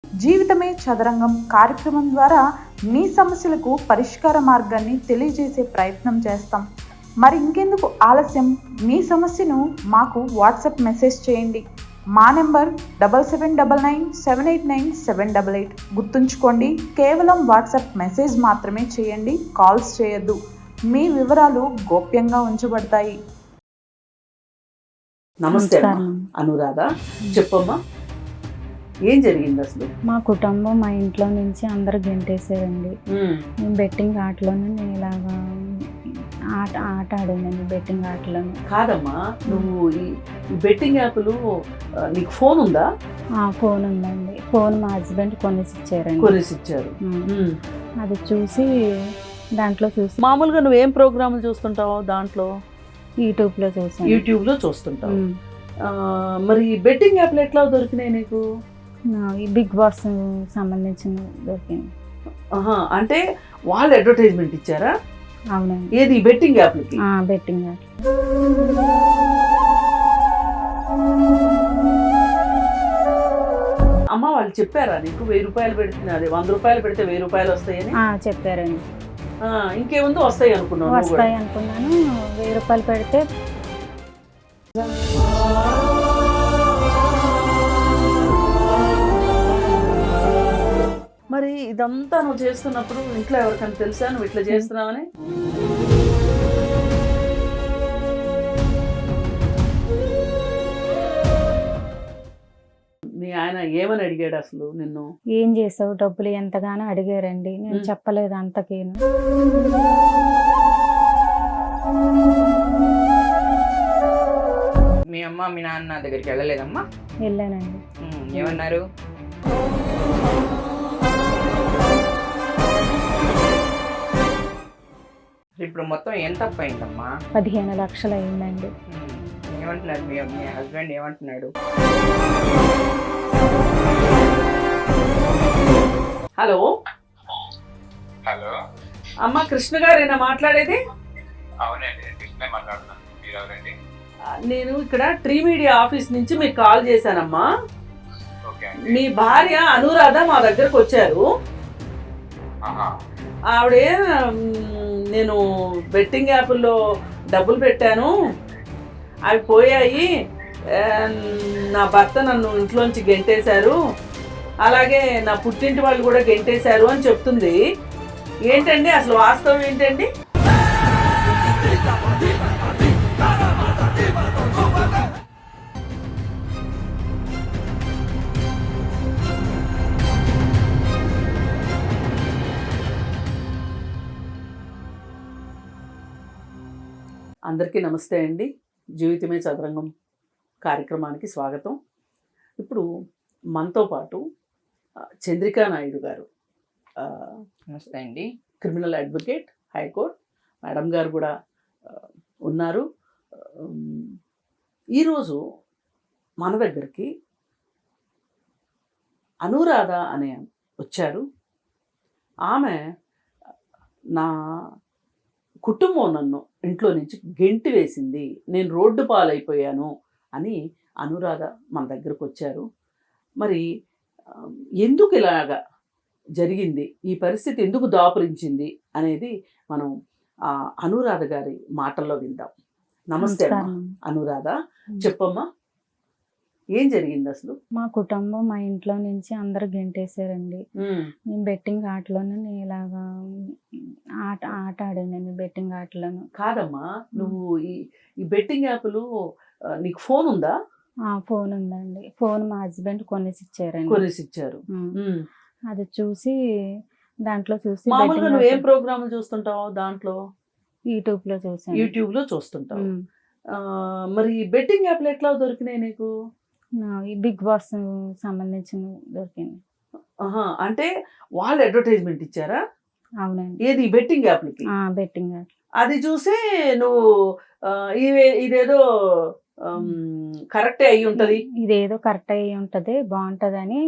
జీవితమే చదరంగం కార్యక్రమం ద్వారా మీ సమస్యలకు పరిష్కార మార్గాన్ని తెలియజేసే ప్రయత్నం చేస్తాం. మరి ఇంకెందుకు ఆలస్యం, మీ సమస్యను మాకు వాట్సాప్ మెసేజ్ చేయండి. మా నెంబర్ 77999789 గుర్తుంచుకోండి. కేవలం వాట్సాప్ మెసేజ్ మాత్రమే చేయండి, కాల్స్ చేయొద్దు. మీ వివరాలు గోప్యంగా ఉంచబడతాయి. నమస్తే అనురాధ, చెప్పమ్మా ఏం జరిగింది అసలు? మా కుటుంబం మా ఇంట్లో నుంచి అందరు గెంటేసారండి. నేను బెట్టింగ్ ఆటలోనే నేను ఇలాగా ఆట ఆడానండి. బెట్టింగ్ ఆటలోనే. కాదమ్మా, నువ్వు ఈ బెట్టింగ్ యాప్లు నీకు ఫోన్ ఉందా? ఫోన్ ఉందండి. ఫోన్ మా హస్బెండ్ కొనేసి ఇచ్చారు. అది చూసి దాంట్లో చూసి మామూలుగా నువ్వు ఏం ప్రోగ్రాములు చూస్తుంటావు దాంట్లో? యూట్యూబ్లో చూస్తుంటావు. మరి బెట్టింగ్ యాప్లు ఎట్లా దొరికినాయి నీకు? ఈ బిగ్ బాస్ సంబంధించిన దొరికింది. అంటే వాళ్ళు అడ్వర్టైజ్మెంట్ ఇచ్చారా? అవునండి. ఏది బెట్టింగ్ యాప్లకి? Betting app. అమ్మ వాళ్ళు చెప్పారా నీకు 1000 రూపాయలు పెడుతున్నది, 100 రూపాయలు పెడితే 1000 రూపాయలు వస్తాయని? చెప్పారండి. ఇంకేముందో వస్తాయి అనుకున్నాను. 1000 రూపాయలు పెడితే. మరి ఇదంతా నువ్వు చేస్తున్నప్పుడు ఇంట్లో ఎవరికైనా తెలుసా నువ్వు ఇట్లా చేస్తున్నావని? మీ ఆయన ఏమని అడిగాడు అసలు నిన్ను? ఏం చేసావు, డబ్బులు ఎంతగానో అడిగారండి. నేను చెప్పలేదు అంతకేను. మీ అమ్మ మీ నాన్న దగ్గరికి వెళ్ళలేదమ్మా? వెళ్ళానండి. ఏమన్నారు? ఇప్పుడు మొత్తం ఎంత అప్పు అయిందమ్మా? 15 లక్షలు అయిందండి. ఏమంటున్నాడు మీ హస్బెండ్? ఏమంటున్నాడు? హలో హలో అమ్మ, కృష్ణ గారేనా మాట్లాడేది? అవునండి, కృష్ణ మాట్లాడుతున్నాను. మీరు ఎవరండి? నేను ఇక్కడ ట్రీ మీడియా ఆఫీస్ నుంచి మీకు కాల్ చేశానమ్మా. ఓకే అండి. మీ భార్య అనురాధ మా దగ్గరకు వచ్చారు. ఆవిడే నేను బెట్టింగ్ యాప్ల్లో డబ్బులు పెట్టాను, అవి పోయాయి, నా భర్త నన్ను ఇంట్లోంచి గెంటేశారు, అలాగే నా పుట్టింటి వాళ్ళు కూడా గెంటేశారు అని చెప్తుంది. ఏంటండి అసలు వాస్తవం ఏంటండి? అందరికీ నమస్తే అండి. జీవితమే చదరంగం కార్యక్రమానికి స్వాగతం. ఇప్పుడు మనతో పాటు చంద్రికా నాయుడు గారు, నమస్తే అండి, క్రిమినల్ అడ్వకేట్, హైకోర్టు మేడం గారు కూడా ఉన్నారు. ఈరోజు మన దగ్గరికి అనురాధ అనే వచ్చారు. ఆమె నా కుటుంబం నన్ను ఇంట్లో నుంచి గెంటి వేసింది, నేను రోడ్డు పాలైపోయాను అని అనురాధ మన దగ్గరకు వచ్చారు. మరి ఎందుకు ఇలాగా జరిగింది, ఈ పరిస్థితి ఎందుకు దాపురించింది అనేది మనం అనురాధ గారి మాటల్లో విందాం. నమస్తే అనురాధ, చెప్పమ్మా ఏం జరిగింది అసలు? మా కుటుంబం మా ఇంట్లో నుంచి అందరు గెంటేసారండి. నేను బెట్టింగ్ ఆటలోనే నేను ఇలాగా ఆడానండి. బెట్టింగ్ ఆటలను. కాదమ్మా, నువ్వు ఈ బెట్టింగ్ యాప్లు నీకు ఫోన్ ఉందా? ఫోన్ ఉందండి. ఫోన్ మా హస్బెండ్ కొనేసి ఇచ్చారు. అది చూసి దాంట్లో చూసి. మామూలుగా నువ్వు ఏం ప్రోగ్రాములు చూస్తుంటావు దాంట్లో? యూట్యూబ్లో చూస్తుంటావు. మరి బెట్టింగ్ యాప్లు ఎట్లా దొరికినాయి నీకు? ఈ బిగ్ బాస్ సంబంధించిన దొరికింది. అంటే వాళ్ళు అడ్వర్టైజ్మెంట్ ఇచ్చారా? అవునండి. ఏది బెట్టింగ్ యాప్లకి? Betting app. అది చూసి నువ్వు ఇదేదో కరెక్టే అయ్యి ఉంటది, ఇదేదో కరెక్ట్ అయ్యి ఉంటది, బాగుంటదని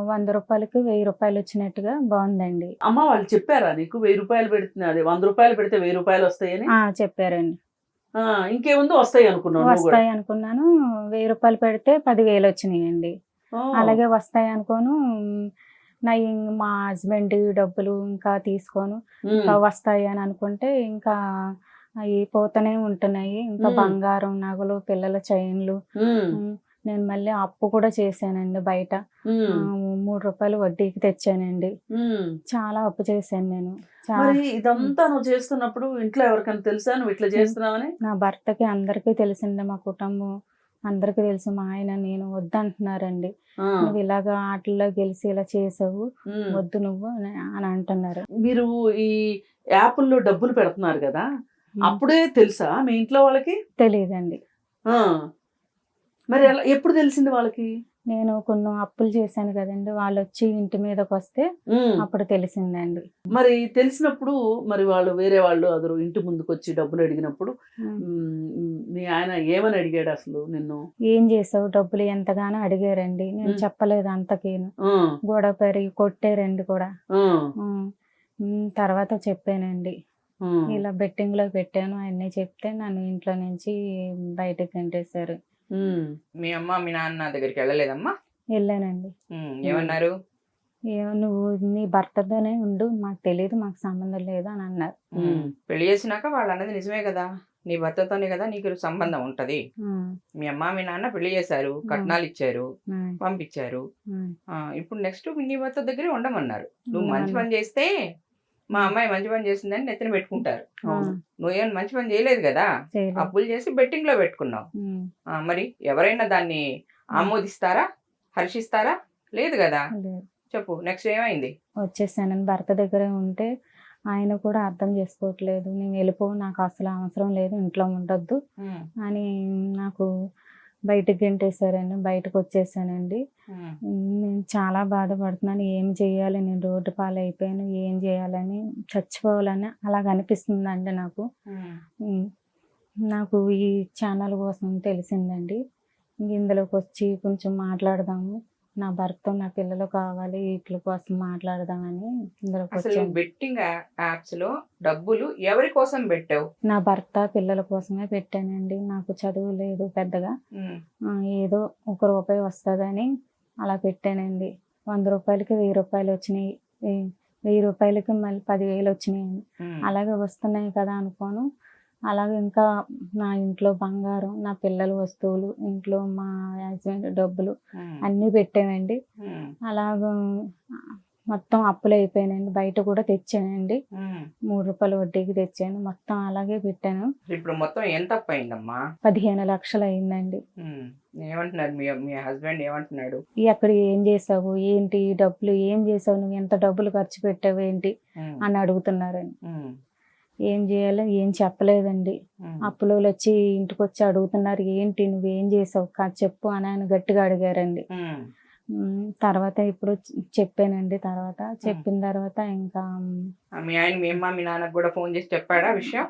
100 రూపాయలకి 1000 రూపాయలు వచ్చినట్టుగా బాగుందండి. అమ్మ వాళ్ళు చెప్పారా నీకు 1000 రూపాయలు పెడుతున్నది, 100 రూపాయలు పెడితే 1000 రూపాయలు వస్తాయని? చెప్పారండి. ఇంకేముందో వస్తాయి అనుకున్నాను. 1000 రూపాయలు పెడితే 10,000 వచ్చినాయండి. అలాగే వస్తాయి అనుకోను నా మా హస్బెండ్ డబ్బులు ఇంకా తీసుకోను ఇంకా వస్తాయి అని అనుకుంటే ఇంకా అవి పోతూనే ఉంటున్నాయి. ఇంకా బంగారం నగలు పిల్లల చైన్లు నేను మళ్ళీ అప్పు కూడా చేశానండి బయట. 3 రూపాయలు వడ్డీకి తెచ్చానండి. చాలా అప్పు చేశాను నేను. మరి ఇదంతా నువ్వు చేస్తున్నప్పుడు ఇంట్లో ఎవరికైనా తెలుసా నువ్వు ఇట్లా చేస్తున్నావని? నా భర్తకి అందరికీ తెలిసిందే, మా కుటుంబం అందరికీ తెలుసు. మా ఆయన నేను వద్దంటున్నారండి. నువ్వు ఇలాగా ఆటల్లో గెలిచి ఇలా చేసావు, వద్దు నువ్వు అని అంటున్నారు. మీరు ఈ యాప్ల్లో డబ్బులు పెడుతున్నారు కదా, అప్పుడే తెలుసా మీ ఇంట్లో వాళ్ళకి? తెలియదండి. మరి ఎప్పుడు తెలిసింది వాళ్ళకి? నేను కొన్ని అప్పులు చేశాను కదండి, వాళ్ళు వచ్చి ఇంటి మీదకి వస్తే అప్పుడు తెలిసిందండి. మరి తెలిసినప్పుడు మరి వాళ్ళు వేరే వాళ్ళు అదరు ఇంటి ముందుకు వచ్చి డబ్బులు అడిగినప్పుడు మీ ఆయన ఏమని అడిగాడు అసలు నిన్ను? ఏం చేసావు డబ్బులు ఎంతగానో అడిగారండి. నేను చెప్పలేదు అంతకేను. గొడవ పెరిగి కొట్టారండి కూడా. తర్వాత చెప్పానండి, ఇలా బెట్టింగ్ లో పెట్టాను అన్నీ చెప్తే నన్ను ఇంట్లో నుంచి బయటకు గంటేశారు. మీ అమ్మ మీ నాన్న దగ్గరికి వెళ్ళలేదమ్మా? వెళ్ళానండి. ఏమన్నారు? నువ్వు నీ భర్తతోనే ఉండు, మాకు తెలియదు, మాకు సంబంధం లేదు అని అన్నారు. పెళ్లి చేసినాక వాళ్ళు అన్నది నిజమే కదా, నీ భర్తతోనే కదా నీకు సంబంధం ఉంటది. మీ అమ్మ మీ నాన్న పెళ్లి చేశారు, కట్నాలు ఇచ్చారు, పంపించారు. ఇప్పుడు నెక్స్ట్ నీ భర్త దగ్గరే ఉండమన్నారు. నువ్వు మంచి పని చేస్తే మా అమ్మాయి మంచి పని చేసిందని నెత్తిన పెట్టుకుంటారు. నువ్వేం మంచి పని చేయలేదు కదా, అప్పులు చేసి బెట్టింగ్ లో పెట్టుకున్నావు. మరి ఎవరైనా దాన్ని ఆమోదిస్తారా, హర్షిస్తారా? లేదు కదా. చెప్పు నెక్స్ట్ ఏమైంది? వచ్చేసానని భర్త దగ్గరే ఉంటే ఆయన కూడా అర్థం చేసుకోవట్లేదు. నేను వెళ్ళిపో, నాకు అసలు అవసరం లేదు, ఇంట్లో ఉండొద్దు అని నాకు బయటకు గెంటేశారండి. బయటకు వచ్చేసానండి. నేను చాలా బాధపడుతున్నాను. ఏం చేయాలి, నేను రోడ్డు పాలు అయిపోయాను, ఏం చేయాలని చచ్చిపోవాలని అలాగ అనిపిస్తుందండి నాకు. నాకు ఈ ఛానల్ కోసం తెలిసిందండి. ఇందులోకి వచ్చి కొంచెం మాట్లాడదాము, నా భర్త నా పిల్లలు కావాలి, వీటి కోసం మాట్లాడదామని ఇందులోకి వచ్చాను. బెట్టింగ్ యాప్స్ లో డబ్బులు ఎవరి కోసం పెట్టావు? నా భర్త పిల్లల కోసమే పెట్టానండి. నాకు చదువు లేదు పెద్దగా, ఏదో 1 రూపాయి వస్తుందని అలా పెట్టానండి. 100 రూపాయలకి 1000 రూపాయలు వచ్చినాయి, 1000 రూపాయలకి మళ్ళీ 10,000 వచ్చినాయండి. అలాగే వస్తున్నాయి కదా అనుకోను. అలాగే ఇంకా నా ఇంట్లో బంగారం, నా పిల్లల వస్తువులు, ఇంట్లో మా హస్బెండ్ డబ్బులు అన్నీ పెట్టామండి. అలాగ మొత్తం అప్పులు అయిపోయానండి. బయట కూడా తెచ్చానండి, 3 రూపాయలు వడ్డీకి తెచ్చాను. మొత్తం అలాగే పెట్టాను. ఇప్పుడు మొత్తం ఎంత అప్పు అయిందమ్మా? 15 లక్షలు అయిందండి. ఏమంటున్నారు మీ హస్బెండ్? ఏమంటున్నాడు? అక్కడ ఏం చేసావు, ఏంటి డబ్బులు ఏం చేసావు, నువ్వు ఎంత డబ్బులు ఖర్చు పెట్టావు ఏంటి అని అడుగుతున్నారండి. ఏం చేయాలో ఏం చెప్పలేదండి. అప్పులో వచ్చి ఇంటికి వచ్చి అడుగుతున్నారు, ఏంటి నువ్వేం చేసావు చెప్పు అని ఆయన గట్టిగా అడిగారండి. తర్వాత ఇప్పుడు చెప్పానండి. తర్వాత చెప్పిన తర్వాత ఇంకా మీ ఆయన మీ అమ్మ మీ నాన్నకు కూడా ఫోన్ చేసి చెప్పాడా విషయం?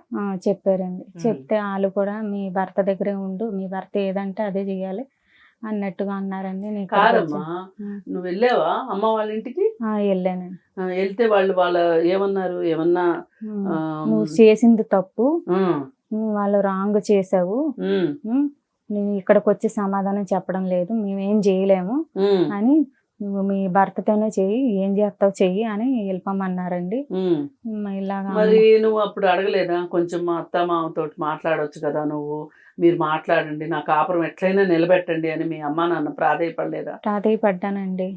చెప్పారండి. చెప్తే వాళ్ళు కూడా మీ భర్త దగ్గరే ఉండు, మీ భర్త ఏదంటే అదే చెయ్యాలి అన్నట్టుగా అన్నారండి. నువ్వు వెళ్ళావా అమ్మ వాళ్ళ ఇంటికి? వెళ్ళానండి. వెళ్తే వాళ్ళు ఏమన్నారు? ఏమన్నా నువ్వు చేసింది తప్పు, వాళ్ళు రాంగ్ చేసావు, నేను ఇక్కడికి వచ్చి సమాధానం చెప్పడం లేదు, మేమేం చేయలేము అని, నువ్వు మీ భర్తతోనే చెయ్యి, ఏం చేస్తావు చెయ్యి అని వెళ్ళిపోమన్నారండి. ఇలాగా మరి నువ్వు అప్పుడు అడగలేదా కొంచెం మా అత్త మామతో మాట్లాడవచ్చు కదా, నువ్వు మీరు మాట్లాడండి, నా కాపురం ఎట్లయినా నిలబెట్టండి అని మీ అమ్మ నాన్న ప్రాధేయపడలేదా? ప్రాధేయపడ్డానండి.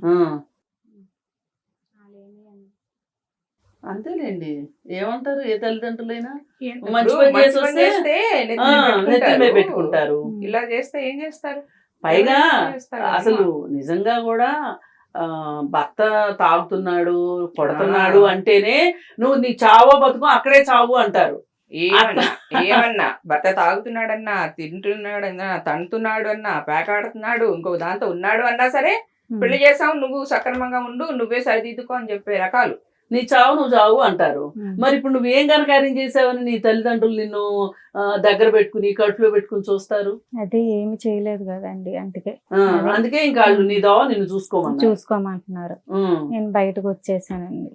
అంతేలేండి, ఏమంటారు ఏ తల్లిదండ్రులైనా, మంచి పని చేస్తే నెత్తిమే పెట్టుకుంటారు. ఇలా చేస్తే ఏం చేస్తారు? పైగా అసలు నిజంగా కూడా భర్త తాగుతున్నాడు, కొడుతున్నాడు అంటేనే నువ్వు నీ చావో బతుకు అక్కడే చావు అంటారు. ఏమన్నా భర్త తాగుతున్నాడన్నా, తింటున్నాడన్నా, తంటున్నాడు అన్నా, పేకాడుతున్నాడు, ఇంకొక దాంతో ఉన్నాడు అన్నా సరే పెళ్లి చేసావు, నువ్వు సక్రమంగా ఉండు, నువ్వే సరిదిద్దుకో అని చెప్పే రకాలు. నీ చావు నువ్వు చావు అంటారు. మరి ఇప్పుడు నువ్వేం ఘనకార్యం చేసావని నీ తల్లిదండ్రులు నిన్ను దగ్గర పెట్టుకుని కడుపులో పెట్టుకుని చూస్తారు? అదే ఏమి చేయలేదు కదండి, అందుకే ఇంకా వాళ్ళు నీ దావా నిన్ను చూసుకోమంటున్నారు. నేను బయటకు వచ్చేసానండి.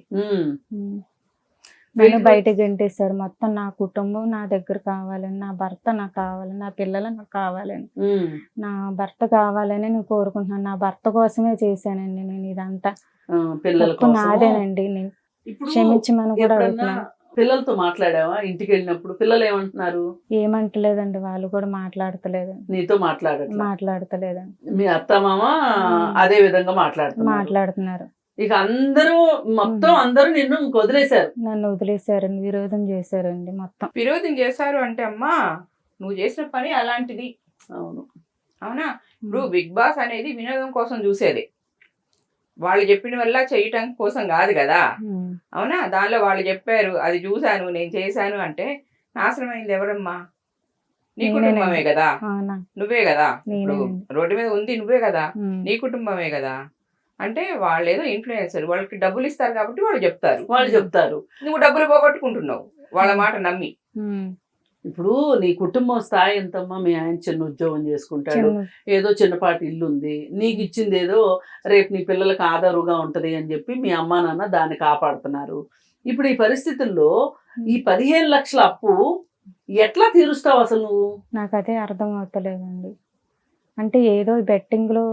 నన్ను బయటకు గెంటేశారు. మొత్తం నా కుటుంబం నా దగ్గర కావాలని, నా భర్త నాకు కావాలని, నా పిల్లలు నాకు కావాలని, నా భర్త కావాలని నేను కోరుకుంటున్నాను. నా భర్త కోసమే చేశానండి నేను ఇదంతా. పిల్లల తప్పు కోసం నాదేనండి. నేను ఇప్పుడు క్షమించమని కూడా ఎప్పుడన్నా అడుగుతున్నాను. పిల్లలతో మాట్లాడావా? ఇంటికి వెళ్ళినప్పుడు పిల్లలు ఏమంటున్నారు? ఏమంటలేదండి, వాళ్ళు కూడా మాట్లాడతలేదండి. నీతో మాట్లాడట్లా? మాట్లాడతలేదండి. మీ అత్త మామ అదే విధంగా మాట్లాడుతున్నారు. ఇక అందరూ మొత్తం అందరూ నిన్ను ఇంక వదిలేశారు. నన్ను వదిలేశారండి, విరోధం చేశారండి మొత్తం. విరోధం చేశారు అంటే అమ్మా నువ్వు చేసిన పని అలాంటిది. అవును. అవునా? ఇప్పుడు బిగ్ బాస్ అనేది వినోదం కోసం చూసేది, వాళ్ళు చెప్పిన వల్ల చేయటం కోసం కాదు కదా. అవునా? దానిలో వాళ్ళు చెప్పారు, అది చూశాను, నేను చేశాను అంటే నాశనమైంది ఎవరమ్మా? నీ కుటుంబమే కదా, నువ్వే కదా. ఇప్పుడు రోడ్డు మీద ఉంది నువ్వే కదా, నీ కుటుంబమే కదా. అంటే వాళ్ళు ఏదో ఇన్ఫ్లుయెన్సర్, వాళ్ళకి డబ్బులు ఇస్తారు కాబట్టి వాళ్ళు చెప్తారు. నువ్వు డబ్బులు పోగొట్టుకుంటున్నావు వాళ్ళ మాట నమ్మి. ఇప్పుడు నీ కుటుంబం స్థాయి ఎంతమ్మా? మీ ఆయన చిన్న ఉద్యోగం చేసుకుంటాడు, ఏదో చిన్నపాటి ఇల్లు ఉంది, నీకు ఇచ్చింది ఏదో రేపు నీ పిల్లలకు ఆధారుగా ఉంటది అని చెప్పి మీ అమ్మా నాన్న దాన్ని కాపాడుతున్నారు. ఇప్పుడు ఈ పరిస్థితుల్లో ఈ 15 లక్షల అప్పు ఎట్లా తీరుస్తావు అసలు నువ్వు? నాకు అదే అర్థం అవుతలేదండి. అంటే ఏదో బెట్టింగ్ లో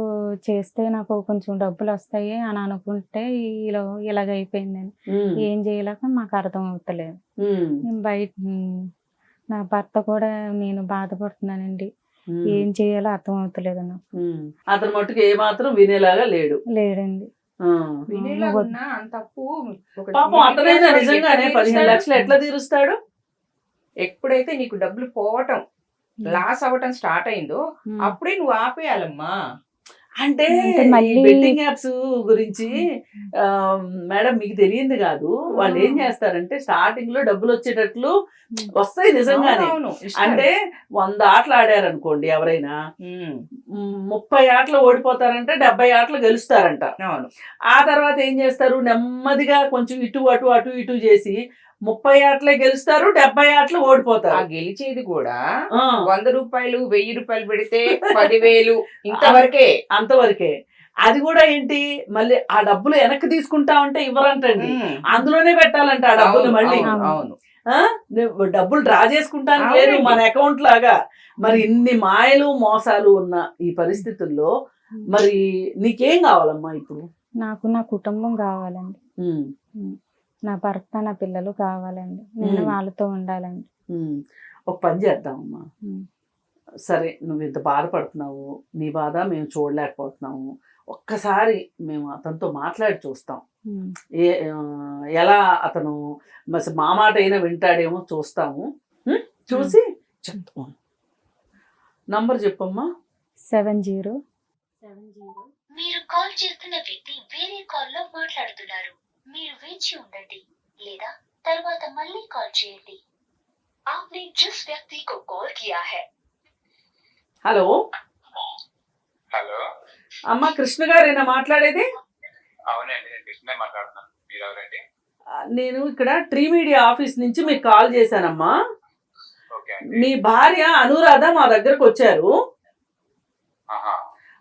చేస్తే నాకు కొంచెం డబ్బులు వస్తాయి అని అనుకుంటే ఇలాగైపోయిందని ఏం చేయలేక మాకు అర్థం అవుతలేదు. బయట నా భర్త కూడా నేను బాధపడుతున్నానండి, ఏం చేయాలో అర్థం అవుతలేదు నాకు. అతను మట్టుకు ఏ మాత్రం వినేలాగా లేడండి. పాపం అతనైనా నిజంగానే 15 లక్షలు ఎట్లా తీరుస్తాడు? ఎప్పుడైతే నీకు డబ్బులు పోవటం లాస్ అవ్వటం స్టార్ట్ అయిందో అప్పుడే నువ్వు ఆపేయాలమ్మా. అంటే బెట్టింగ్ యాప్స్ గురించి మేడం మీకు తెలియంది కాదు. వాళ్ళు ఏం చేస్తారంటే స్టార్టింగ్ లో డబ్బులు వచ్చేటట్లు వస్తాయి నిజంగానే. అంటే 100 ఆటలు ఆడారు అనుకోండి ఎవరైనా, 30 ఆటలు ఓడిపోతారంట, 70 ఆటలు గెలుస్తారంట. ఆ తర్వాత ఏం చేస్తారు, నెమ్మదిగా కొంచెం ఇటు అటు అటు ఇటు చేసి 30 ఆటలే గెలుస్తారు, 70 ఆటలు ఓడిపోతారు. ఆ గెలిచేది కూడా 100 రూపాయలు 1000 రూపాయలు పెడితే 10,000 అంతవరకే. అది కూడా ఏంటి, మళ్ళీ ఆ డబ్బులు వెనక్కి తీసుకుంటా ఉంటే ఇవ్వరంటండి, అందులోనే పెట్టాలంట ఆ డబ్బులు. మళ్ళీ డబ్బులు డ్రా చేసుకుంటానికి లేదు మన అకౌంట్ లాగా. మరి ఇన్ని మాయలు మోసాలు ఉన్న ఈ పరిస్థితుల్లో మరి నీకేం కావాలమ్మా ఇప్పుడు? నాకు నా కుటుంబం కావాలండి, నా భర్త నా పిల్లలు కావాలండి, నేను వాళ్ళతో ఉండాలండి. ఒక పని చేద్దామమ్మా, సరే నువ్వు ఇంత బాధపడుతున్నావు, నీ బాధ మేము చూడలేకపోతున్నాము, ఒక్కసారి మేము అతనితో మాట్లాడి చూస్తాం, ఎలా అతను మా మాట అయినా వింటాడేమో చూస్తాము, చూసి చెప్తాం. నంబర్ చెప్పమ్మా. 70. మీరు కాల్ చేస్తున్న వ్యక్తి వేరే కాల్ లో మాట్లాడుతున్నారు, మీరు వేచి ఉండండి లేదా తర్వాత మళ్ళీ కాల్ చేయండి. आपने जिस व्यक्ति को कॉल किया है. హలో హలో అమ్మా, కృష్ణ గారేనా మాట్లాడేది? అవునండి, నేను కృష్ణ మాట్లాడుతున్నాను. మీరు ఎవరండి? నేను ఇక్కడ ట్రీ మీడియా ఆఫీస్ నుంచి మీకు కాల్ చేశానమ్మా. మీ భార్య అనురాధ మా దగ్గరకు వచ్చారు.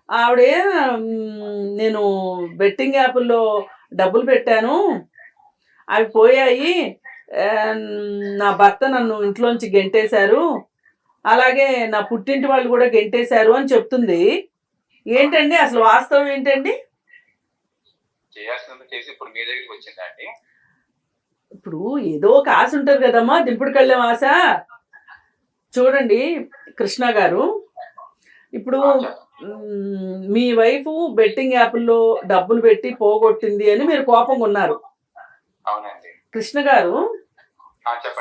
ఆవిడే నేను బెట్టింగ్ యాప్ల్లో డబ్బులు పెట్టాను, అవి పోయాయి, నా భర్త నన్ను ఇంట్లోంచి గెంటేశారు, అలాగే నా పుట్టింటి వాళ్ళు కూడా గెంటేశారు అని చెప్తుంది. ఏంటండి అసలు వాస్తవం ఏంటండి? ఇప్పుడు మీ దగ్గరికి వచ్చిందండి. ఇప్పుడు ఏదో ఒక ఆశ ఉంటుంది కదమ్మా, దింపుడు కళ్ళెం ఆశ. చూడండి కృష్ణ గారు, ఇప్పుడు మీ వైఫ్ బెట్టింగ్ యాప్ల్లో డబ్బులు పెట్టి పోగొట్టింది అని మీరు కోపంగా ఉన్నారు. కృష్ణ గారు,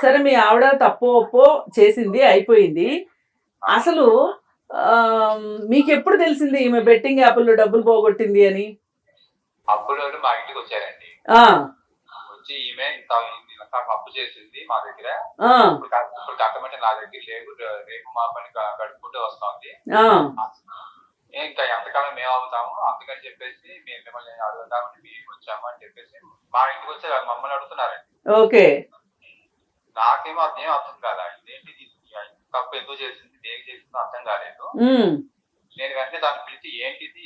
సరే మీ ఆవిడ తప్పో ఒప్పో చేసింది, అయిపోయింది. అసలు మీకు ఎప్పుడు తెలిసింది ఈమె బెట్టింగ్ యాప్ల్లో డబ్బులు పోగొట్టింది అని? అప్పుడు మా ఇంటికి వచ్చారండి, వచ్చి ఈమె అప్పు చేసింది మా దగ్గర, ఇప్పుడు కట్టమంటే నా దగ్గర లేవు, రేపు మా పని గడుపుకుంటూ వస్తుంది, ఇంకా ఎంతకాలం మేము అవుతాము, అందుకని చెప్పేసి మేము మిమ్మల్ని అడుగుదామని మేము వచ్చాము అని చెప్పేసి మా ఇంటికి వచ్చి మమ్మల్ని అడుగుతున్నారండి. ఓకే, నాకేమో అదేం అర్థం కాదా, ఇదేంటి తప్పు ఎందుకు చేసింది, దేనికి చేసిందో అర్థం కాలేదు. నేను వెంటనే దాన్ని పిలిచి ఏంటిది,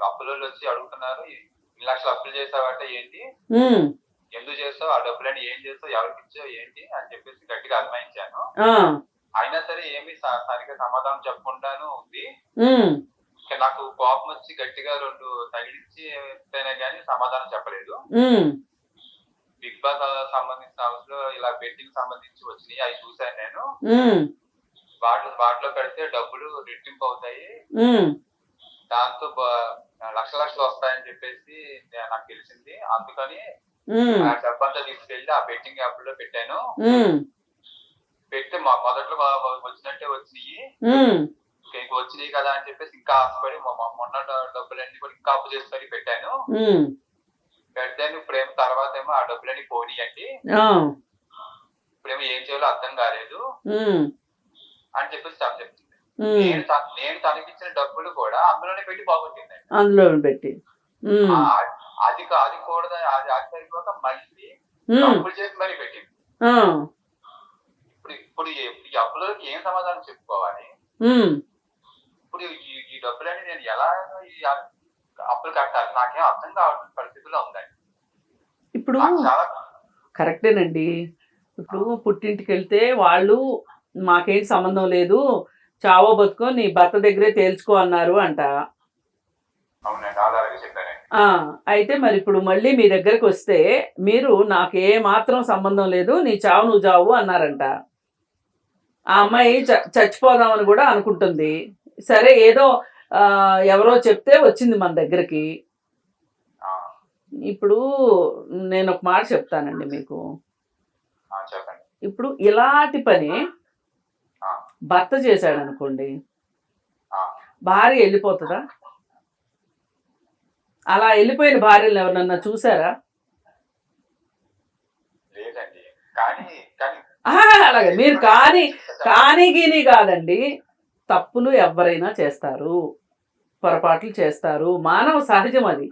అప్పులలో వచ్చి అడుగుతున్నారు, 2 లక్షలు అప్పులు చేసావంటే ఏంటి, ఎందుకు చేస్తావు, ఆ డబ్బులని ఏం చేస్తావు, ఎవరికి ఇచ్చావు ఏంటి అని చెప్పేసి గట్టిగా అర్థమైంచాను. ఆ, అయినా సరే ఏమి సరిగ్గా సమాధానం చెప్పకుండాను ఉంది. ఉమ్, ఇక నాకు కోపం వచ్చి గట్టిగా 2 తగిలించి కానీ సమాధానం చెప్పలేదు. ఉమ్, బిగ్ బాస్ సంబంధించిన హౌస్ లో ఇలా బెట్టింగ్ సంబంధించి వచ్చినాయి, అవి చూశాను నేను. ఉమ్, వాటిలో పెడితే డబ్బులు రెట్టింపు అవుతాయి, ఉమ్, దాంతో లక్షలు వస్తాయని చెప్పేసి నాకు తెలిసింది. అందుకని ఉమ్, ఆ డబ్బంతా తీసుకెళ్లి ఆ బెట్టింగ్ యాప్ లో పెట్టాను. ఉమ్, పెట్టి మొదట్లో వచ్చినట్టే వచ్చినాయి, ఉమ్, ఇంక వచ్చినాయి కదా అని చెప్పేసి ఇంకా ఆశపడి మొన్న డబ్బులన్నీ కూడా ఇంకా అప్పు చేసి పెట్టాను. ఉమ్, పెడితే ఇప్పుడేమో తర్వాత ఏమో ఆ డబ్బులన్నీ పోనీయండి, ఆ, ఇప్పుడేమో ఏం చేయాలో అర్థం కాలేదు ఉమ్, అని చెప్పేసి తను చెప్తుంది. ఉమ్, నేను తనకిచ్చిన డబ్బులు కూడా అందులోనే పెట్టి పోగొట్టిందండి. అందులో పెట్టి, ఉమ్, అది కూడదు, అది సరిపోక మళ్ళీ ఉమ్, అప్పులు చేసి మరీ పెట్టింది. ఆ, ఇప్పుడు ఈ అప్పులకి ఏం సమాధానం చెప్పుకోవాలి? ఉమ్, ఇప్పుడు ఈ డబ్బులని నేను ఎలా ఈ అప్పులు కట్టాలి? నాకేం అర్థం కావాల్సిన పరిస్థితుల్లో ఉందండి. ఇప్పుడు నాకు చాలా కరెక్టేనండి. ఇప్పుడు పుట్టింటికి వెళ్తే వాళ్ళు మాకేంటి సంబంధం లేదు, చావో బతుకో నీ భర్త దగ్గరే తేల్చుకో అన్నారు అంట. అవునండి, ఆధారంగా చెప్పానండి. అయితే మరి ఇప్పుడు మళ్ళీ మీ దగ్గరకు వస్తే మీరు నాకే మాత్రం సంబంధం లేదు, నీ చావు నువ్వు చావు అన్నారంట. ఆ అమ్మాయి చచ్చిపోదామని కూడా అనుకుంటుంది. సరే ఏదో ఎవరో చెప్తే వచ్చింది మన దగ్గరికి. ఇప్పుడు నేను ఒక మాట చెప్తానండి మీకు. చెప్పండి. ఇప్పుడు ఇలాంటి పని భర్త చేశాడు అనుకోండి, భార్య వెళ్ళిపోతుందా? అలా వెళ్ళిపోయిన భార్యలు ఎవరన్నా చూసారా? లేదండి. కానీ అలాగే మీరు కానీ గీని కాదండి, తప్పులు ఎవరైనా చేస్తారు, పొరపాట్లు చేస్తారు, మానవ సహజం అది.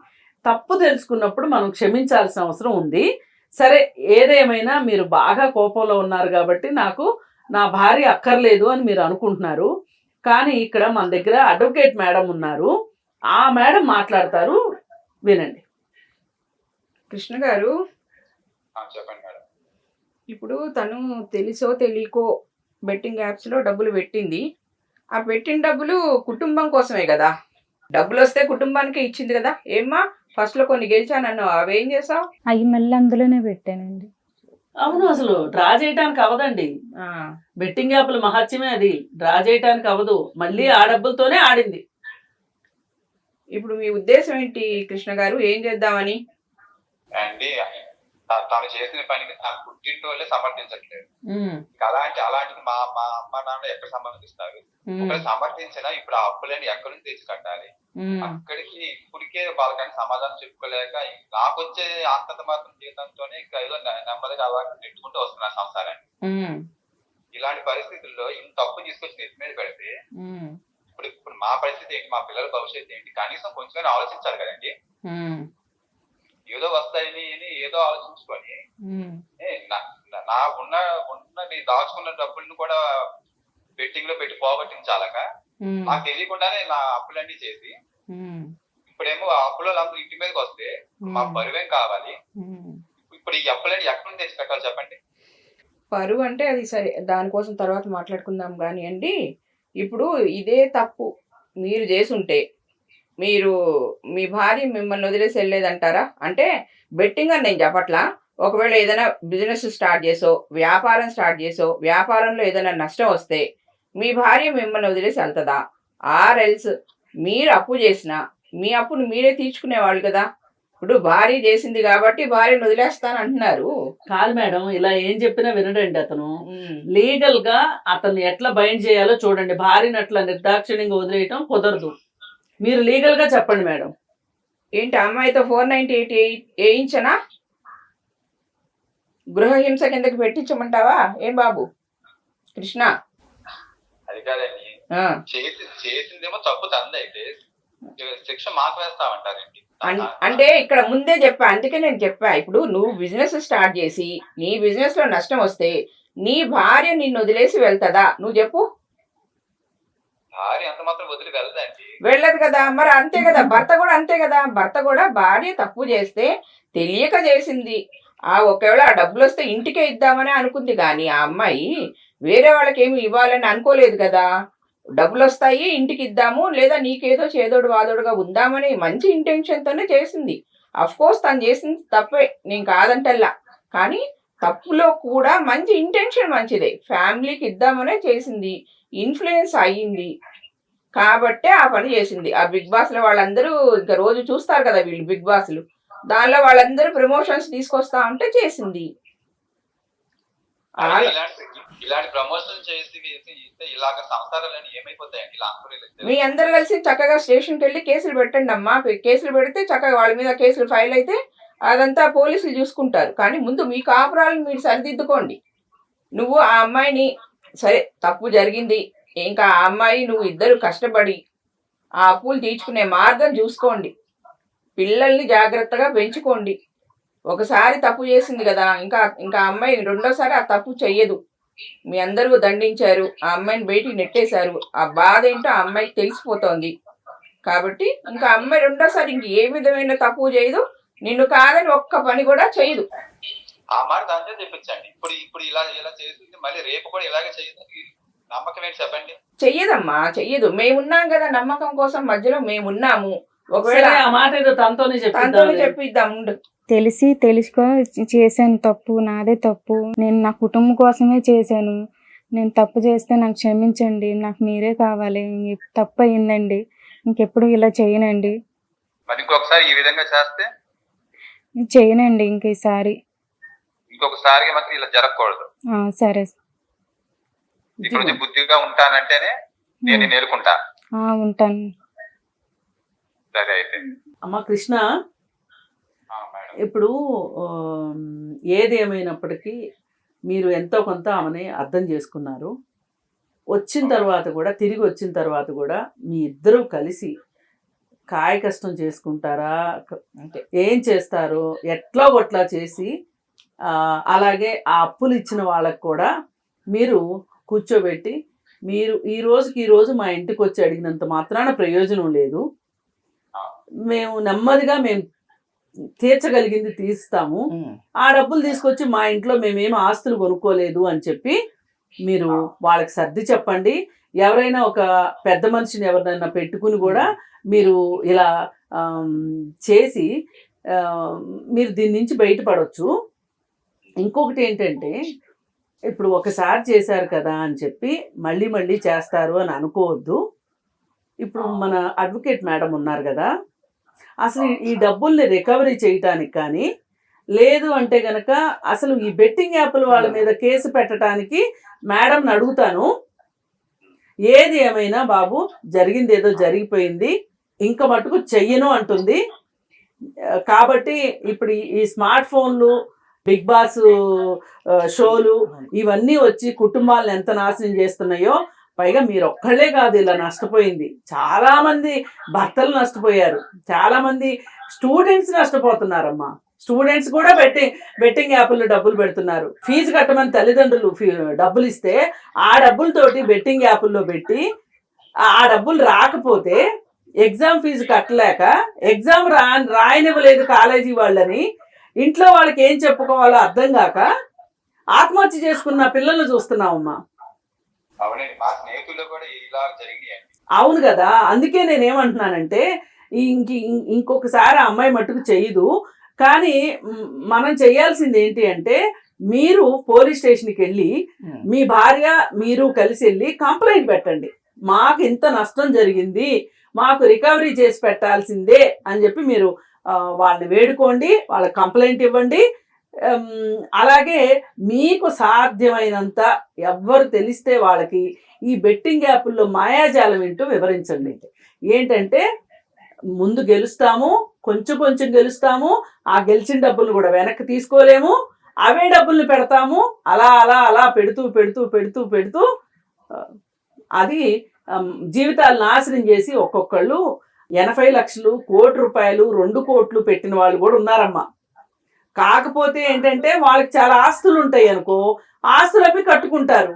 తప్పు తెలుసుకున్నప్పుడు మనం క్షమించాల్సిన అవసరం ఉంది. సరే ఏదేమైనా మీరు బాగా కోపంలో ఉన్నారు కాబట్టి నాకు నా భార్య అక్కర్లేదు అని మీరు అనుకుంటున్నారు. కానీ ఇక్కడ మన దగ్గర అడ్వకేట్ మేడం ఉన్నారు, ఆ మేడం మాట్లాడతారు, వినండి. కృష్ణ గారు, చెప్పండి మేడం. ఇప్పుడు తను తెలుసో తెలియకో బెట్టింగ్ యాప్స్లో డబ్బులు పెట్టింది. ఆ పెట్టిన డబ్బులు కుటుంబం కోసమే కదా, డబ్బులు వస్తే కుటుంబానికి ఇచ్చింది కదా. ఏమ్మా ఫస్ట్లో కొన్ని గెలిచానన్ను, అవేం చేసావు? అవి మళ్ళీ అందులోనే పెట్టానండి. అవును, అసలు డ్రా చేయడానికి అవదండి. బెట్టింగ్ యాప్ల మహత్యమే అది, డ్రా చేయడానికి అవదు. మళ్ళీ ఆ డబ్బులతోనే ఆడింది. ఇప్పుడు మీ ఉద్దేశం ఏంటి కృష్ణ గారు, ఏం చేద్దామని? అండి, తను చేసిన పనికి తన పుట్టింటి వాళ్ళే సమర్థించట్లేదు. అలాంటిది మా అమ్మ నాన్న ఎక్కడ సమర్థిస్తారు? ఒకవేళ సమర్థించినా ఇప్పుడు ఆ అప్పులని ఎక్కడి నుంచి తెచ్చి కట్టాలి? అక్కడికి ఇప్పటికే వాళ్ళకని సమాధానం చెప్పుకోలేక నాకు వచ్చే అంతంత మాత్రం జీవితంతోనే ఇంకా ఏదో నెమ్మదిగా అలా నెట్టుకుంటూ వస్తున్నా సంసారాన్ని. ఇలాంటి పరిస్థితుల్లో ఇంత తప్పు తీసుకొచ్చి నెత్తి మీద పెడితే ఇప్పుడు మా పరిస్థితి ఏంటి, మా పిల్లల భవిష్యత్తు ఏంటి? కనీసం కొంచెం ఆలోచించాలి కదండి. ఏదో వస్తాయని ఏదో ఆలోచించుకొని నా ఉన్న దాచుకున్న డబ్బులను కూడా బెట్టింగ్ లో పెట్టి పోగొట్టించాలక నాకు తెలియకుండానే నా అప్పులన్నీ చేసి ఇప్పుడేమో ఆ అప్పులో అందరూ ఇంటి మీదకి వస్తే మా బరువేం కావాలి? ఇప్పుడు ఈ అప్పులన్నీ ఎక్కడి నుంచి తెచ్చి కట్టాలి చెప్పండి? పరువు అంటే అది సరే, దానికోసం తర్వాత మాట్లాడుకుందాం కానీ అండి, ఇప్పుడు ఇదే తప్పు మీరు చేసుంటే మీరు మీ భార్య మిమ్మల్ని వదిలేసి వెళ్ళేదంటారా? అంటే బెట్టింగ్ అని నేను చెప్పట్లా, ఒకవేళ ఏదైనా బిజినెస్ స్టార్ట్ చేసో, వ్యాపారం స్టార్ట్ చేసో, వ్యాపారంలో ఏదైనా నష్టం వస్తే మీ భార్య మిమ్మల్ని వదిలేసి వెళ్తుందా? ఆర్ఎల్స్ మీరు అప్పు చేసినా మీ అప్పును మీరే తీర్చుకునేవాళ్ళు కదా. ఇప్పుడు భార్య చేసింది కాబట్టి భార్యను వదిలేస్తాను అంటున్నారు. కాదు మేడం, ఇలా ఏం చెప్పినా వినడండి అతను. లీగల్ గా అతను ఎట్లా బైండ్ చేయాలో చూడండి. భార్యను అట్లా నిర్దాక్షిణ్యంగా వదిలేయటం కుదరదు. మీరు లీగల్ గా చెప్పండి మేడం. ఏంటి అమ్మాయితో 498 వేయించనా? గృహహింస కిందకి పెట్టించమంటావా ఏం బాబు కృష్ణ? అది కాదండి, చేసిందేమో తప్పు తందైతే శిక్ష మాకు వేస్తామంటారండి. అంటే ఇక్కడ ముందే చెప్పా, అందుకే నేను చెప్పా. ఇప్పుడు నువ్వు బిజినెస్ స్టార్ట్ చేసి నీ బిజినెస్ లో నష్టం వస్తే నీ భార్య నిన్ను వదిలేసి వెళ్తుందా? నువ్వు చెప్పు. భార్య అంత మాత్రం వదిలి వెళ్ళదండి. వెళ్ళదు కదా, మరి అంతే కదా. భర్త కూడా అంతే కదా. భర్త కూడా భార్య తప్పు చేస్తే తెలియక చేసింది, ఒకవేళ ఆ డబ్బులు వస్తే ఇంటికే ఇద్దామని అనుకుంది, కానీ ఆ అమ్మాయి వేరే వాళ్ళకి ఏమి ఇవ్వాలని అనుకోలేదు కదా. డబ్బులు వస్తాయి ఇంటికి ఇద్దాము, లేదా నీకేదో చేదోడు వాదోడుగా ఉందామని మంచి ఇంటెన్షన్తోనే చేసింది. అఫ్ కోర్స్ తను చేసింది తప్పే, నేను కాదంటల్లా, కానీ తప్పులో కూడా మంచి ఇంటెన్షన్ మంచిదే. ఫ్యామిలీకి ఇద్దామనే చేసింది, ఇన్ఫ్లుయెన్స్ అయ్యింది కాబట్టే ఆ పని చేసింది. ఆ బిగ్ బాస్లో వాళ్ళందరూ ఇంకా రోజు చూస్తారు కదా వీళ్ళు బిగ్ బాస్లు, దానిలో వాళ్ళందరూ ప్రమోషన్స్ తీసుకొస్తా ఉంటే చేసింది. ఇలాంటి ప్రమోషన్ చేసి ఇలాగ సంసారాలని ఏమైపోతాయండి ఇలా అందరూ మీ అందరు కలిసి చక్కగా స్టేషన్కి వెళ్ళి కేసులు పెట్టండి అమ్మా. కేసులు పెడితే చక్కగా వాళ్ళ మీద కేసులు ఫైల్ అయితే అదంతా పోలీసులు చూసుకుంటారు. కానీ ముందు మీ కాపురాలను మీరు సరిదిద్దుకోండి. నువ్వు ఆ అమ్మాయిని, సరే తప్పు జరిగింది, ఇంకా ఆ అమ్మాయి నువ్వు ఇద్దరు కష్టపడి ఆ అప్పులు తీర్చుకునే మార్గం చూసుకోండి. పిల్లల్ని జాగ్రత్తగా పెంచుకోండి. ఒకసారి తప్పు చేసింది కదా, ఇంకా అమ్మాయి రెండోసారి ఆ తప్పు చెయ్యదు. మీ అందరూ దండించారు, ఆ అమ్మాయిని బయటికి నెట్టేశారు, ఆ బాధ ఏంటో ఆ అమ్మాయికి తెలిసిపోతోంది. కాబట్టి ఇంకా అమ్మాయి రెండోసారి ఇంక ఏ విధమైన తప్పు చేయదు, నిన్ను కాదని ఒక్క పని కూడా చేయదు. ఆ మాట దాంట్లో తెప్పించండి. ఇప్పుడు ఇలా చేసింది, మళ్ళీ రేపు కూడా ఇలాగే చేయదు, నమ్మకం ఏంటి చెప్పండి? చెయ్యదమ్మా, చెయ్యదు. మేమున్నాం కదా, నమ్మకం కోసం మధ్యలో మేమున్నాము. ఒకవేళ ఆ మాట ఏదో తనతోనే చెప్పిద్దాం. తెలుసుకో చేశాను తప్పు, నాదే తప్పు, నేను నా కుటుంబం కోసమే చేశాను, నేను తప్పు చేస్తే నాకు క్షమించండి, నాకు మీరే కావాలి, తప్పు అయిందండి, ఇంకెప్పుడు ఇలా చేయనండి. మరి ఇంకొకసారి ఈ విధంగా చేస్తే చేయనండి, ఇంకొకసారి మాత్రం ఇలా జరగకూడదు. సరే, ఇప్పుడు బుద్ధిగా ఉంటానంటేనే నేను నేర్చుకుంటా. ఉంటాను. సరే అయితే అమ్మ కృష్ణ, ఇప్పుడు ఏది ఏమైనప్పటికీ మీరు ఎంతో కొంత ఆమెని అర్థం చేసుకున్నారు. వచ్చిన తర్వాత కూడా, తిరిగి వచ్చిన తర్వాత కూడా మీ ఇద్దరూ కలిసి కాయ కష్టం చేసుకుంటారా, ఏం చేస్తారు, ఎట్లా కొట్లా చేసి అలాగే ఆ అప్పులు ఇచ్చిన వాళ్ళకు కూడా మీరు కూర్చోబెట్టి, మీరు ఈ రోజు మా ఇంటికి వచ్చి అడిగినంత మాత్రాన ప్రయోజనం లేదు, మేము నెమ్మదిగా మేము తీర్చగలిగింది తీస్తాము, ఆ డబ్బులు తీసుకొచ్చి మా ఇంట్లో మేమేం ఆస్తులు కొనుక్కోలేదు అని చెప్పి మీరు వాళ్ళకి సర్ది చెప్పండి. ఎవరైనా ఒక పెద్ద మనిషిని ఎవరినైనా పెట్టుకుని కూడా మీరు ఇలా చేసి మీరు దీని నుంచి బయటపడవచ్చు. ఇంకొకటి ఏంటంటే, ఇప్పుడు ఒకసారి చేశారు కదా అని చెప్పి మళ్ళీ మళ్ళీ చేస్తారు అని అనుకోవద్దు. ఇప్పుడు మన అడ్వకేట్ మేడం ఉన్నారు కదా, అసలు ఈ డబ్బుల్ని రికవరీ చేయటానికి కానీ, లేదు అంటే గనక అసలు ఈ బెట్టింగ్ యాప్ల వాళ్ళ మీద కేసు పెట్టడానికి మేడంని అడుగుతాను. ఏది ఏమైనా బాబు, జరిగింది ఏదో జరిగిపోయింది, ఇంకా మటుకు చెయ్యను అంటుంది. కాబట్టి ఇప్పుడు ఈ స్మార్ట్ ఫోన్లు, బిగ్ బాస్ షోలు ఇవన్నీ వచ్చి కుటుంబాలను ఎంత నాశనం చేస్తున్నాయో, పైగా మీరు ఒక్కళ్ళే కాదు ఇలా నష్టపోయింది, చాలామంది భర్తలు నష్టపోయారు, చాలామంది స్టూడెంట్స్ నష్టపోతున్నారమ్మా. స్టూడెంట్స్ కూడా బెట్టింగ్ యాప్ల్లో డబ్బులు పెడుతున్నారు. ఫీజు కట్టమని తల్లిదండ్రులు డబ్బులు ఇస్తే ఆ డబ్బులతోటి బెట్టింగ్ యాప్ల్లో పెట్టి, ఆ డబ్బులు రాకపోతే ఎగ్జామ్ ఫీజు కట్టలేక ఎగ్జామ్ రాయనివ్వలేదు కాలేజీ వాళ్ళని, ఇంట్లో వాళ్ళకి ఏం చెప్పుకోవాలో అర్థం కాక ఆత్మహత్య చేసుకున్న పిల్లల్ని చూస్తున్నామమ్మా. అవును కదా, అందుకే నేనేమంటున్నానంటే, ఇంకొకసారి ఆ అమ్మాయి మట్టుకు చెయ్యదు. కానీ మనం చేయాల్సింది ఏంటి అంటే, మీరు పోలీస్ స్టేషన్కి వెళ్ళి మీ భార్య మీరు కలిసి వెళ్ళి కంప్లైంట్ పెట్టండి. మాకు ఇంత నష్టం జరిగింది, మాకు రికవరీ చేసి పెట్టాల్సిందే అని చెప్పి మీరు వాళ్ళని వేడుకోండి, వాళ్ళకి కంప్లైంట్ ఇవ్వండి. అలాగే మీకు సాధ్యమైనంత ఎవ్వరు తెలిస్తే వాళ్ళకి ఈ బెట్టింగ్ యాప్ల్లో మాయాజాలం ఏంటో వివరించండి. ఏంటంటే, ముందు గెలుస్తాము, కొంచెం కొంచెం గెలుస్తాము, ఆ గెలిచిన డబ్బులు కూడా వెనక్కి తీసుకోలేము, అవే డబ్బుల్ని పెడతాము, అలా అలా అలా పెడుతూ పెడుతూ పెడుతూ పెడుతూ అది జీవితాలు నాశనం చేసి ఒక్కొక్కళ్ళు 80 లక్షలు, ₹1,00,00,000, 2 కోట్లు పెట్టిన వాళ్ళు కూడా ఉన్నారమ్మా. కాకపోతే ఏంటంటే, వాళ్ళకి చాలా ఆస్తులు ఉంటాయి అనుకో, ఆస్తులు అవి కట్టుకుంటారు.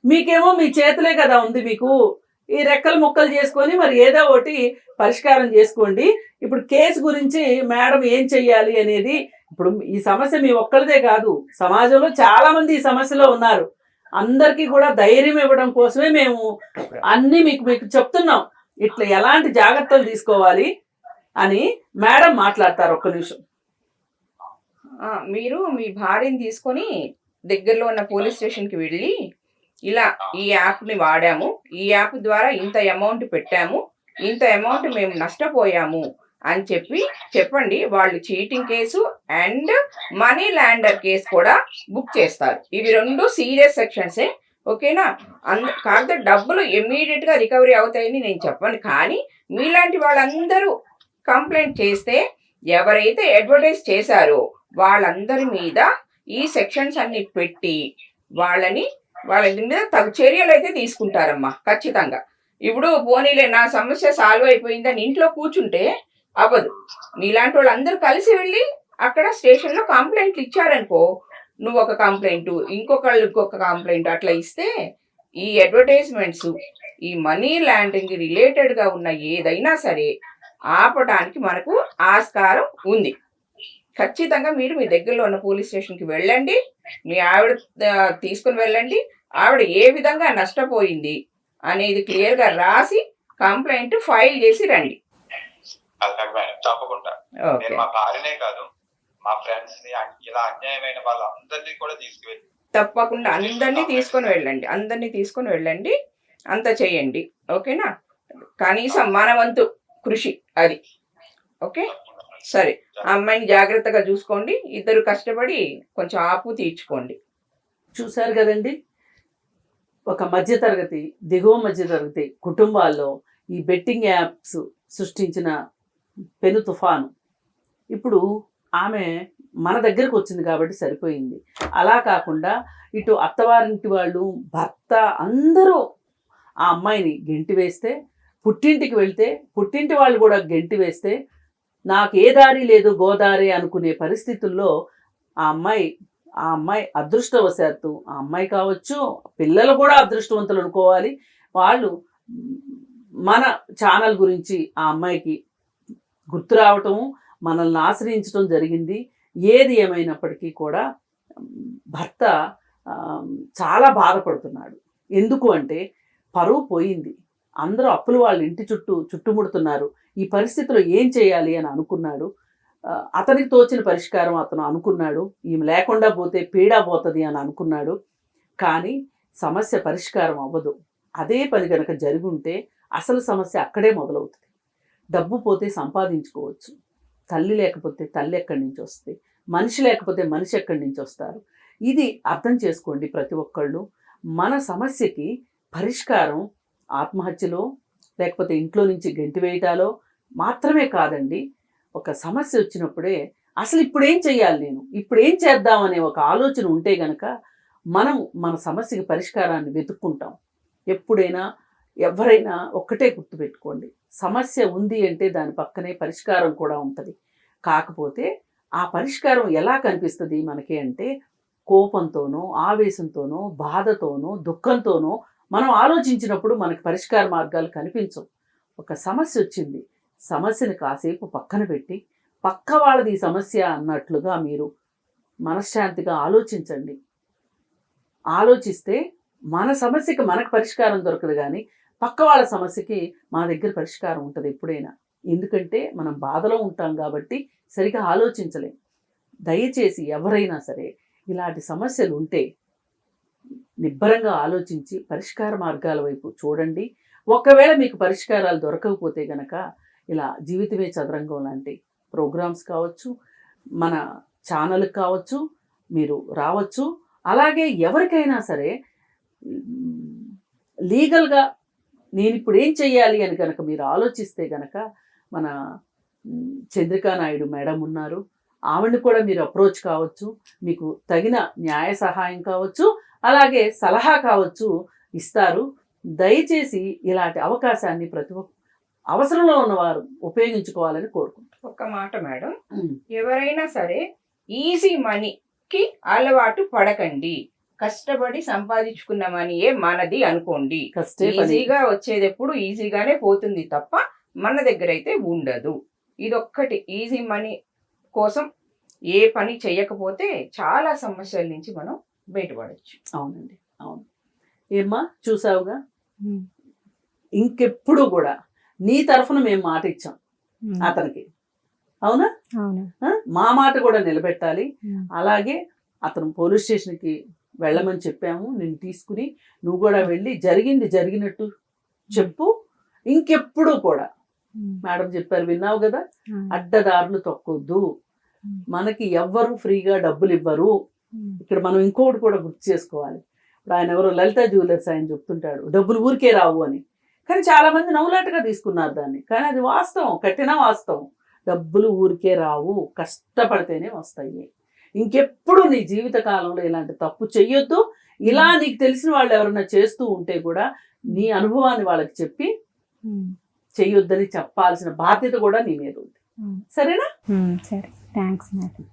మీకేమో మీ చేతులే కదా ఉంది, మీకు ఈ రెక్కలు ముక్కలు చేసుకొని మరి ఏదో ఒకటి పరిష్కారం చేసుకోండి. ఇప్పుడు కేసు గురించి మేడం ఏం చెయ్యాలి అనేది ఇప్పుడు ఈ సమస్య మీ ఒక్కరిదే కాదు, సమాజంలో చాలా మంది ఈ సమస్యలో ఉన్నారు. అందరికీ కూడా ధైర్యం ఇవ్వడం కోసమే మేము అన్ని మీకు చెప్తున్నాం, ఇట్లా ఎలాంటి జాగ్రత్తలు తీసుకోవాలి అని. మేడం మాట్లాడతారు, ఒక్క నిమిషం. మీరు మీ భార్యని తీసుకొని దగ్గరలో ఉన్న పోలీస్ స్టేషన్కి వెళ్ళి, ఇలా ఈ యాప్ని వాడాము, ఈ యాప్ ద్వారా ఇంత అమౌంట్ పెట్టాము, ఇంత అమౌంట్ మేము నష్టపోయాము అని చెప్పండి. వాళ్ళు cheating case and money lander case కూడా బుక్ చేస్తారు. ఇవి 2 సీరియస్ సెక్షన్సే, ఓకేనా? కాకపోతే డబ్బులు ఇమ్మీడియట్ గా రికవరీ అవుతాయని నేను చెప్పను, కానీ మీలాంటి వాళ్ళందరూ కంప్లైంట్ చేస్తే ఎవరైతే అడ్వర్టైజ్ చేశారో వాళ్ళందరి మీద ఈ సెక్షన్స్ అన్ని పెట్టి వాళ్ళ మీద తగు చర్యలు అయితే తీసుకుంటారమ్మా, ఖచ్చితంగా. ఇప్పుడు పోనీలే నా సమస్య సాల్వ్ అయిపోయిందని ఇంట్లో కూర్చుంటే అవ్వదు. నీలాంటి వాళ్ళందరూ కలిసి వెళ్ళి అక్కడ స్టేషన్లో కంప్లైంట్లు ఇచ్చారనుకో, నువ్వు ఒక కంప్లైంట్, ఇంకొకళ్ళు ఇంకొక కంప్లైంట్, అట్లా ఇస్తే ఈ అడ్వర్టైజ్మెంట్స్, ఈ మనీ ల్యాండరింగ్ రిలేటెడ్గా ఉన్న ఏదైనా సరే ఆపడానికి మనకు ఆస్కారం ఉంది. ఖచ్చితంగా మీరు మీ దగ్గరలో ఉన్న పోలీస్ స్టేషన్కి వెళ్ళండి, మీ ఆవిడ తీసుకుని వెళ్ళండి. ఆవిడ ఏ విధంగా నష్టపోయింది అనేది క్లియర్గా రాసి కంప్లైంట్ ఫైల్ చేసి రండి. తప్పకుండా. నేను మా భార్యనే కాదు, మా ఫ్రెండ్స్ ని, ఇలా అన్యాయమైన వాళ్ళందరినీ కూడా తీసుకువెళ్ళి తప్పకుండా అందరినీ తీసుకొని వెళ్ళండి. అంత చేయండి, ఓకేనా? కనీసం మన వంతు కృషి అది, ఓకే? సరే, ఆ అమ్మాయిని జాగ్రత్తగా చూసుకోండి, ఇద్దరు కష్టపడి కొంచెం ఆపు తీర్చుకోండి. చూశారు కదండి, ఒక మధ్యతరగతి, దిగువ మధ్యతరగతి కుటుంబాల్లో ఈ బెట్టింగ్ యాప్స్ సృష్టించిన పెను తుఫాను. ఇప్పుడు ఆమె మన దగ్గరకు వచ్చింది కాబట్టి సరిపోయింది. అలా కాకుండా ఇటు అత్తవారింటి వాళ్ళు, భర్త అందరూ ఆ అమ్మాయిని గెంటి వేస్తే, పుట్టింటికి వెళ్తే పుట్టింటి వాళ్ళు కూడా గెంటి వేస్తే, నాకు ఏ దారి లేదు గోదారి అనుకునే పరిస్థితుల్లో ఆ అమ్మాయి అదృష్టవశాత్తు, ఆ అమ్మాయి కావచ్చు, పిల్లలు కూడా అదృష్టవంతులు అనుకోవాలి, వాళ్ళు మన ఛానల్ గురించి ఆ అమ్మాయికి గుర్తు రావటము, మనల్ని ఆశ్రయించడం జరిగింది. ఏది ఏమైనప్పటికీ కూడా భర్త చాలా బాధపడుతున్నాడు. ఎందుకు అంటే పరువు పోయింది, అందరూ అప్పులు వాళ్ళ ఇంటి చుట్టుముడుతున్నారు. ఈ పరిస్థితిలో ఏం చేయాలి అని అనుకున్నాడు. అతనికి తోచిన పరిష్కారం అతను అనుకున్నాడు, ఈమె లేకుండా పోతే పీడా పోతుంది అని అనుకున్నాడు. కానీ సమస్య పరిష్కారం అవ్వదు. అదే పని కనుక జరిగి ఉంటే అసలు సమస్య అక్కడే మొదలవుతుంది. డబ్బు పోతే సంపాదించుకోవచ్చు, తల్లి లేకపోతే తల్లి ఎక్కడి నుంచి వస్తుంది, మనిషి లేకపోతే మనిషి ఎక్కడి నుంచి వస్తారు. ఇది అర్థం చేసుకోండి ప్రతి ఒక్కళ్ళు. మన సమస్యకి పరిష్కారం ఆత్మహత్యలో లేకపోతే ఇంట్లో నుంచి గెంటివేయటాలో మాత్రమే కాదండి. ఒక సమస్య వచ్చినప్పుడే అసలు ఇప్పుడు ఏం చెయ్యాలి, నేను ఇప్పుడు ఏం చేద్దామనే ఒక ఆలోచన ఉంటే గనక మనం మన సమస్యకి పరిష్కారాన్ని వెతుక్కుంటాం. ఎప్పుడైనా ఎవరైనా ఒక్కటే గుర్తుపెట్టుకోండి, సమస్య ఉంది అంటే దాని పక్కనే పరిష్కారం కూడా ఉంటుంది. కాకపోతే ఆ పరిష్కారం ఎలా కనిపిస్తుంది మనకి అంటే కోపంతోనో, ఆవేశంతోనో, బాధతోనో, దుఃఖంతోనో మనం ఆలోచించినప్పుడు మనకు పరిష్కార మార్గాలు కనిపించవు. ఒక సమస్య వచ్చింది, సమస్యని కాసేపు పక్కన పెట్టి పక్క వాళ్ళది ఈ సమస్య అన్నట్లుగా మీరు మనశ్శాంతిగా ఆలోచించండి. ఆలోచిస్తే మన సమస్యకి మనకు పరిష్కారం దొరకదు, కానీ పక్క వాళ్ళ సమస్యకి మన దగ్గర పరిష్కారం ఉంటుంది ఎప్పుడైనా. ఎందుకంటే మనం బాధలో ఉంటాం కాబట్టి సరిగా ఆలోచించలేం. దయచేసి ఎవరైనా సరే ఇలాంటి సమస్యలు ఉంటే నిబ్బరంగా ఆలోచించి పరిష్కార మార్గాల వైపు చూడండి. ఒకవేళ మీకు పరిష్కారాలు దొరకకపోతే గనక ఇలా జీవితమే చదరంగం లాంటి ప్రోగ్రామ్స్ కావచ్చు, మన ఛానల్కి కావచ్చు, మీరు రావచ్చు. అలాగే ఎవరికైనా సరే లీగల్గా నేను ఇప్పుడు ఏం చెయ్యాలి అని కనుక మీరు ఆలోచిస్తే కనుక మన చంద్రికా నాయుడు మేడం ఉన్నారు, ఆవిడని కూడా మీరు అప్రోచ్ కావచ్చు. మీకు తగిన న్యాయ సహాయం కావచ్చు, అలాగే సలహా కావచ్చు ఇస్తారు. దయచేసి ఇలాంటి అవకాశాన్ని ప్రతి ఒక్క అవసరంలో ఉన్నవారు ఉపయోగించుకోవాలని కోరుకుంటారు. ఒక్క మాట మేడం, ఎవరైనా సరే ఈజీ మనీకి అలవాటు పడకండి. కష్టపడి సంపాదించుకున్న మనీయే మనది అనుకోండి. ఈజీగా వచ్చేది ఎప్పుడు ఈజీగానే పోతుంది తప్ప మన దగ్గర అయితే ఉండదు. ఇదొక్కటి, ఈజీ మనీ కోసం ఏ పని చెయ్యకపోతే చాలా సమస్యల నుంచి మనం బయటపడచ్చు. అవునండి, అవును. ఏమ్మా చూసావుగా, ఉమ్, ఇంకెప్పుడు కూడా నీ తరఫున మేము మాట ఇచ్చాం ఉమ్, అతనికి, అవునా? అవును. మా మాట కూడా నిలబెట్టాలి. ఉమ్, అలాగే అతను పోలీస్ స్టేషన్కి వెళ్ళమని చెప్పాము, నేను తీసుకుని నువ్వు కూడా వెళ్ళి జరిగింది జరిగినట్టు చెప్పు. ఇంకెప్పుడు కూడా ఉమ్, మేడం చెప్పారు, విన్నావు కదా, ఉమ్, అడ్డదారులు తొక్కొద్దు. మనకి ఎవ్వరు ఫ్రీగా డబ్బులు ఇవ్వరు. ఉమ్, ఇక్కడ మనం ఇంకోటి కూడా గుర్తు చేసుకోవాలి. ఇప్పుడు ఆయన ఎవరో లలిత జ్యువెలర్స్ ఆయన చెప్తుంటాడు డబ్బులు ఊరికే రావు అని. కానీ చాలా మంది నవ్వులాటగా తీసుకున్నారు దాన్ని. కానీ అది వాస్తవం, కఠిన వాస్తవం. డబ్బులు ఊరికే రావు, కష్టపడితేనే వస్తాయి. ఇంకెప్పుడు నీ జీవిత కాలంలో ఇలాంటి తప్పు చెయ్యొద్దు. ఇలా నీకు తెలిసిన వాళ్ళు ఎవరైనా చేస్తూ ఉంటే కూడా నీ అనుభవాన్ని వాళ్ళకి చెప్పి ఉమ్, చెయ్యొద్దని చెప్పాల్సిన బాధ్యత కూడా నీ మీద ఉంది. ఉమ్. సరేనా? సరే, థ్యాంక్స్ మేడం.